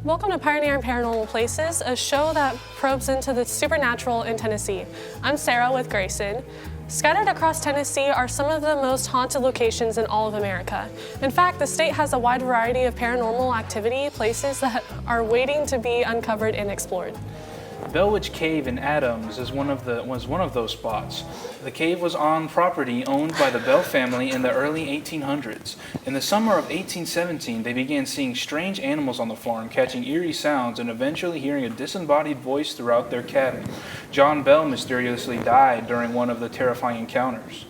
Welcome to Pioneer and Paranormal Places, a show that probes into the supernatural in Tennessee. I'm Sarah with Grayson. Scattered across Tennessee are some of the most haunted locations in all of America. In fact, the state has a wide variety of paranormal activity places that are waiting to be uncovered and explored. Bell Witch Cave in Adams was one of those spots. The cave was on property owned by the Bell family in the early 1800s. In the summer of 1817, they began seeing strange animals on the farm, catching eerie sounds, and eventually hearing a disembodied voice throughout their cabin. John Bell mysteriously died during one of the terrifying encounters.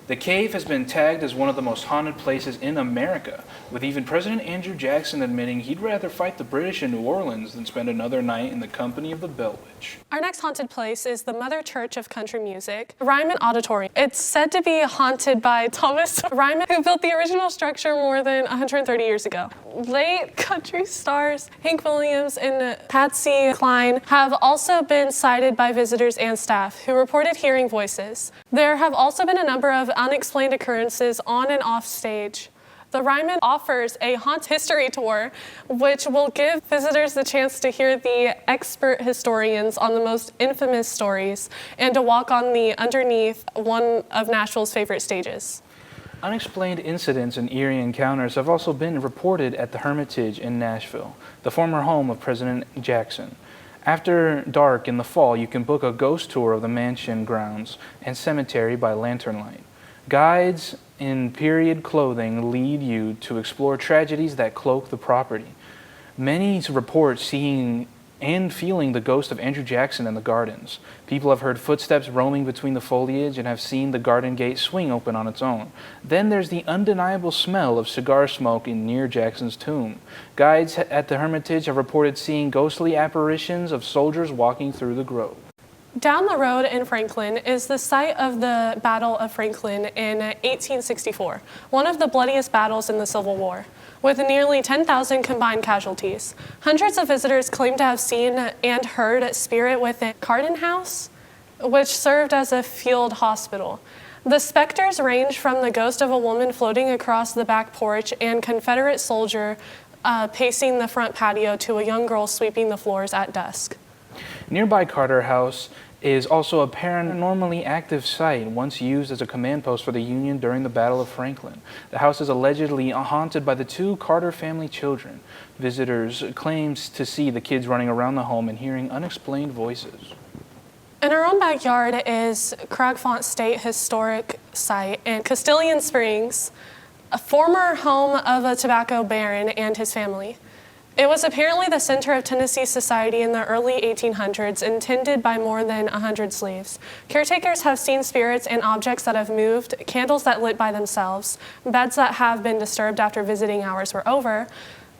The cave has been tagged as one of the most haunted places in America, with even President Andrew Jackson admitting he'd rather fight the British in New Orleans than spend another night in the company of the Bell Witch. Our next haunted place is the Mother Church of Country Music, Ryman Auditorium. It's said to be haunted by Thomas Ryman, who built the original structure more than 130 years ago. Late country stars Hank Williams and Patsy Cline have also been sighted by visitors and staff who reported hearing voices. There have also been a number of unexplained occurrences on and off stage. The Ryman offers a haunt history tour, which will give visitors the chance to hear the expert historians on the most infamous stories and to walk on the underneath one of Nashville's favorite stages. Unexplained incidents and eerie encounters have also been reported at the Hermitage in Nashville, the former home of President Jackson. After dark in the fall, you can book a ghost tour of the mansion grounds and cemetery by lantern light. Guides in period clothing lead you to explore tragedies that cloak the property. Many report seeing and feeling the ghost of Andrew Jackson in the gardens. People have heard footsteps roaming between the foliage and have seen the garden gate swing open on its own. Then there's the undeniable smell of cigar smoke near Jackson's tomb. Guides at the Hermitage have reported seeing ghostly apparitions of soldiers walking through the grove. Down the road in Franklin is the site of the Battle of Franklin in 1864, one of the bloodiest battles in the Civil War, with nearly 10,000 combined casualties. Hundreds of visitors claim to have seen and heard spirit within Carden House, which served as a field hospital. The specters range from the ghost of a woman floating across the back porch and Confederate soldier pacing the front patio to a young girl sweeping the floors at dusk. Nearby Carter House is also a paranormally active site, once used as a command post for the Union during the Battle of Franklin. The house is allegedly haunted by the two Carter family children. Visitors claim to see the kids running around the home and hearing unexplained voices. In our own backyard is Cragfont State Historic Site in Castilian Springs, a former home of a tobacco baron and his family. It was apparently the center of Tennessee society in the early 1800s and tended by more than 100 slaves. Caretakers have seen spirits and objects that have moved, candles that lit by themselves, beds that have been disturbed after visiting hours were over,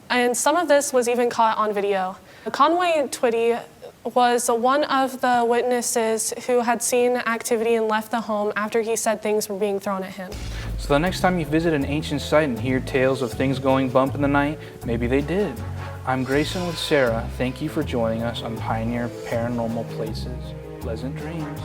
and some of this was even caught on video. Conway Twitty was one of the witnesses who had seen activity and left the home after he said things were being thrown at him. So the next time you visit an ancient site and hear tales of things going bump in the night, maybe they did. I'm Grayson with Sarah. Thank you for joining us on Pioneer Paranormal Places. Pleasant dreams.